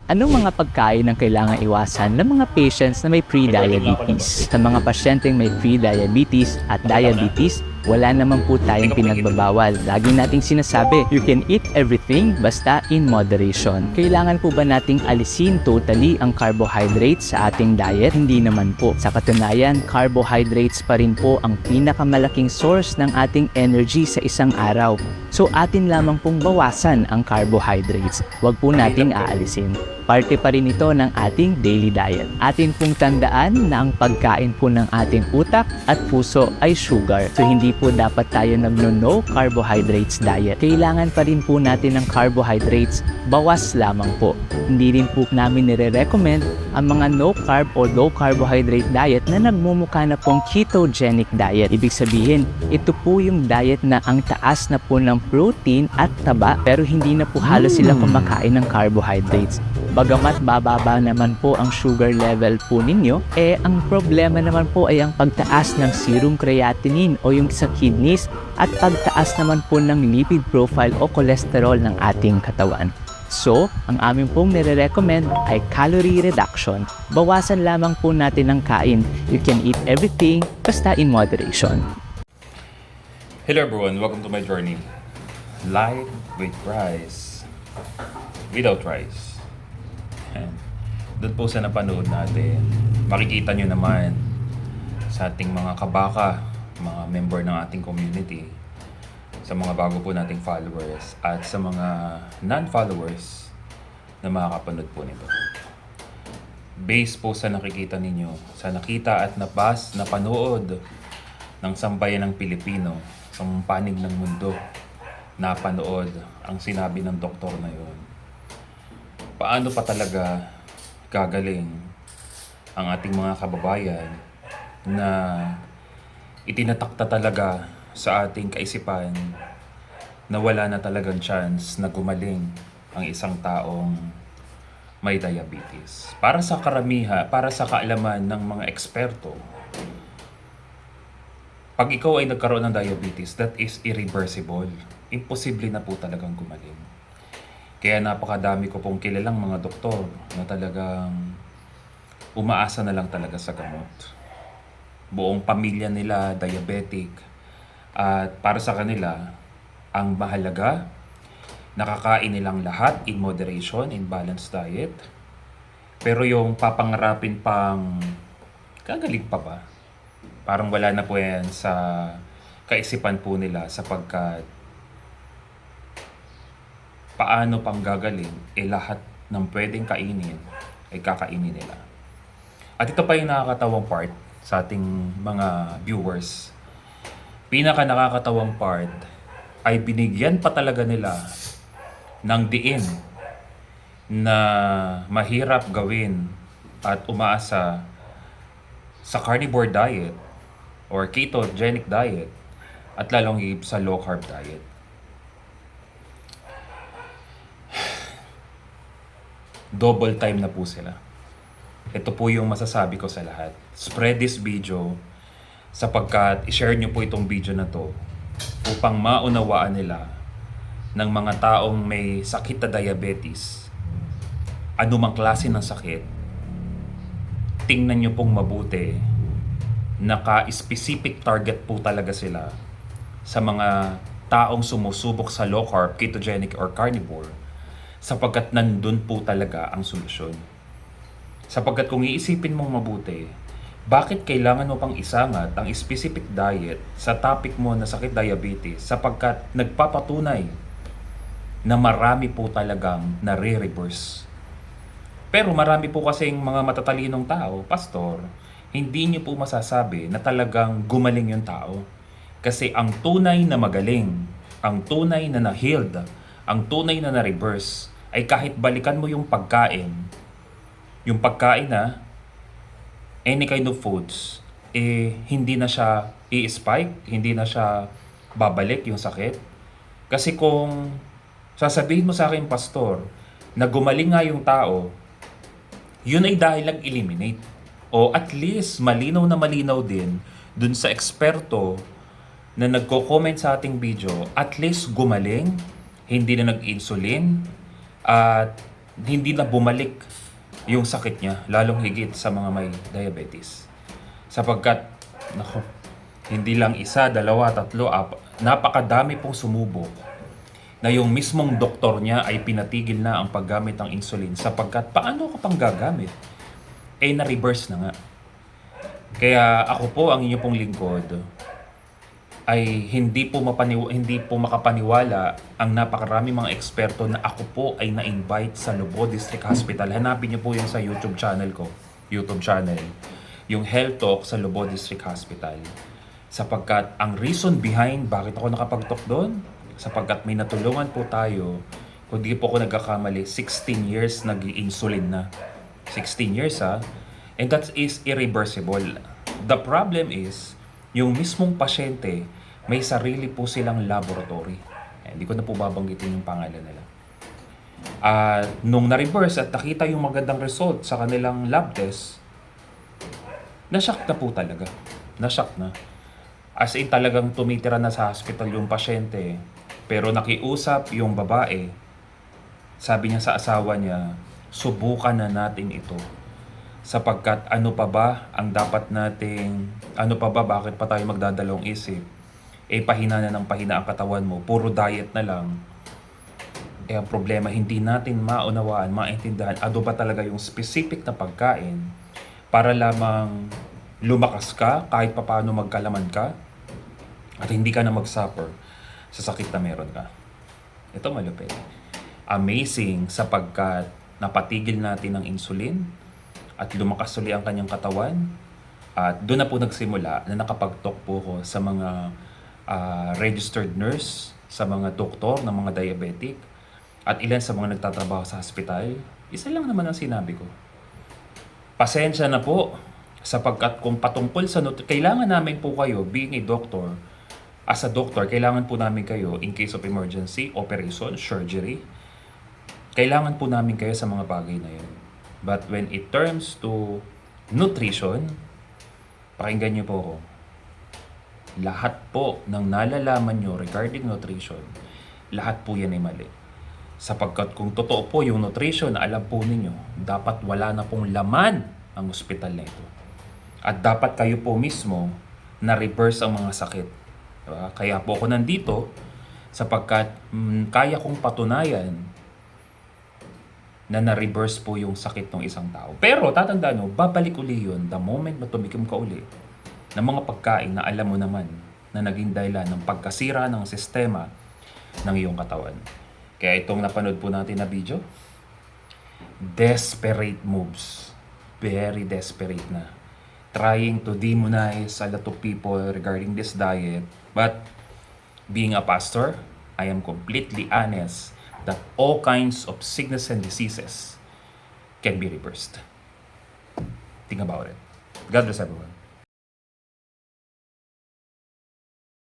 Anong mga pagkain ang kailangang iwasan ng mga patients na may pre-diabetes? Sa mga pasyenteng may pre-diabetes at diabetes, wala naman po tayong pinagbabawal. Lagi nating sinasabi, you can eat everything basta in moderation. Kailangan po ba nating alisin totally ang carbohydrates sa ating diet? Hindi naman po. Sa katunayan, carbohydrates pa rin po ang pinakamalaking source ng ating energy sa isang araw. So atin lamang pong bawasan ang carbohydrates. Huwag po nating aalisin. Parte pa rin ito ng ating daily diet. Atin pong tandaan na ang pagkain po ng ating utak at puso ay sugar. So hindi po dapat tayo nagno-no carbohydrates diet. Kailangan pa rin po natin ng carbohydrates, bawas lamang po. Hindi rin po namin nire-recommend ang mga no carb o low carbohydrate diet na nagmumukha na pong ketogenic diet. Ibig sabihin, ito po yung diet na ang taas na po ng protein at taba pero hindi na po halos sila kumakain ng carbohydrates. Bagamat bababa naman po ang sugar level po ninyo, ang problema naman po ay ang pagtaas ng serum creatinine o yung sa kidneys at pagtaas naman po ng lipid profile o cholesterol ng ating katawan. So, ang amin pong nire-recommend ay calorie reduction. Bawasan lamang po natin ang kain. You can eat everything basta in moderation. Hello everyone, welcome to my journey. Life with rice, without rice. And doon po sa napanood natin, makikita nyo naman sa ating mga kabaka, mga member ng ating community, sa mga bago po nating followers at sa mga non-followers na makakapanood po nito. Based po sa nakikita ninyo, sa nakita at napanood ng sambayan ng Pilipino, sa panig ng mundo, napanood ang sinabi ng doktor na yun. Paano pa talaga gagaling ang ating mga kababayan na itinatakta talaga sa ating kaisipan na wala na talagang chance na gumaling ang isang taong may diabetes. Para sa karamihan, para sa kaalaman ng mga eksperto, pag ikaw ay nagkaroon ng diabetes, that is irreversible. Imposible na po talagang gumaling. Kaya napakadami ko pong kilalang mga doktor na talagang umaasa na lang talaga sa gamot. Buong pamilya nila diabetic at para sa kanila, ang mahalaga, nakakain nilang lahat in moderation, in balanced diet. Pero yung papangarapin pang gagaling pa ba? Parang wala na po yan sa kaisipan po nila sapagkat paano pang gagaling, lahat ng pwedeng kainin ay kakainin nila. At ito pa yung nakakatawang part sa ating mga viewers. Pinaka nakakatawang part ay binigyan pa talaga nila ng diin na mahirap gawin at umaasa sa carnivore diet or ketogenic diet at lalong higit sa low carb diet. Double time na po sila. Ito po yung masasabi ko sa lahat. Spread this video sapagkat i-share nyo po itong video na to upang maunawaan nila ng mga taong may sakit na diabetes, anumang klase ng sakit, tingnan nyo pong mabuti, naka-specific target po talaga sila sa mga taong sumusubok sa low carb, ketogenic or carnivore sapagkat nandun po talaga ang solusyon. Sapagkat kung iisipin mong mabuti, bakit kailangan mo pang isangat ang specific diet sa topic mo na sakit diabetes sapagkat nagpapatunay na marami po talagang nare-reverse. Pero marami po kasing mga matatalinong tao, pastor, hindi niyo po masasabi na talagang gumaling yung tao. Kasi ang tunay na magaling, ang tunay na na-healed, ang tunay na na-reverse ay kahit balikan mo yung pagkain na any kind of foods, hindi na siya i-spike, hindi na siya babalik yung sakit. Kasi kung sasabihin mo sa akin, pastor, na gumaling nga yung tao, yun ay dahil nag-eliminate. O at least malinaw na malinaw din dun sa eksperto na nagko-comment sa ating video, at least gumaling, hindi na nag-insulin, at hindi na bumalik yung sakit niya, lalong higit sa mga may diabetes. Sapagkat, nako, hindi lang isa, dalawa, tatlo, napakadami pong sumubok na yung mismong doktor niya ay pinatigil na ang paggamit ng insulin sapagkat paano ka pang gagamit? Na-reverse na nga. Kaya ako po, ang inyo pong lingkod, ay hindi po makapaniwala ang napakarami mga eksperto na ako po ay na-invite sa Lobo District Hospital. Hanapin niyo po yun sa YouTube channel ko. Yung Health Talk sa Lobo District Hospital. Sapagkat ang reason behind bakit ako nakapag-talk doon, sapagkat may natulungan po tayo, kung di po ako nagkakamali, 16 years nag-i-insulin na. 16 years and that is irreversible. The problem is, yung mismong pasyente, may sarili po silang laboratory. Hindi ko na po babanggitin yung pangalan nila. Nung na-reverse at nakita yung magandang result sa kanilang lab test, na-shock na po talaga. Na-shock na. As in talagang tumitira na sa hospital yung pasyente. Pero nakiusap yung babae. Sabi niya sa asawa niya, subukan na natin ito. Sapagkat bakit pa tayo magdadalawang isip? Pahina na ng pahina ang katawan mo, puro diet na lang. Ang problema, hindi natin maunawaan, maintindihan, ano ba talaga yung specific na pagkain para lamang lumakas ka, kahit papaano magkalaman ka, at hindi ka na mag-suffer sa sakit na meron ka. Ito malupit. Amazing sapagkat napatigil natin ang insulin at lumakas uli ang kanyang katawan. At doon na po nagsimula na nakapag-talk po ko sa mga registered nurse, sa mga doktor ng mga diabetic, at ilan sa mga nagtatrabaho sa hospital. Isa lang naman ang sinabi ko. Pasensya na po sapagkat kung patungkol sa kailangan namin po kayo, being a doctor, as a doctor, kailangan po namin kayo in case of emergency, operation, surgery. Kailangan po namin kayo sa mga bagay na yun. But when it turns to nutrition, pakinggan niyo po ako. Lahat po ng nalalaman nyo regarding nutrition, lahat po yan ay mali. Sapagkat kung totoo po yung nutrition na alam po ninyo, dapat wala na pong laman ang ospital na ito. At dapat kayo po mismo na-reverse ang mga sakit. Diba? Kaya po ako nandito sapagkat kaya kong patunayan na na-reverse po yung sakit ng isang tao. Pero tatandaan nyo, babalik uli yun the moment na tumikim ka uli ng mga pagkain na alam mo naman na naging dahilan ng pagkasira ng sistema ng iyong katawan. Kaya itong napanood po natin na video, desperate moves. Very desperate na. Trying to demonize a lot of people regarding this diet. But being a pastor, I am completely honest that all kinds of sickness and diseases can be reversed. Think about it. God bless everyone.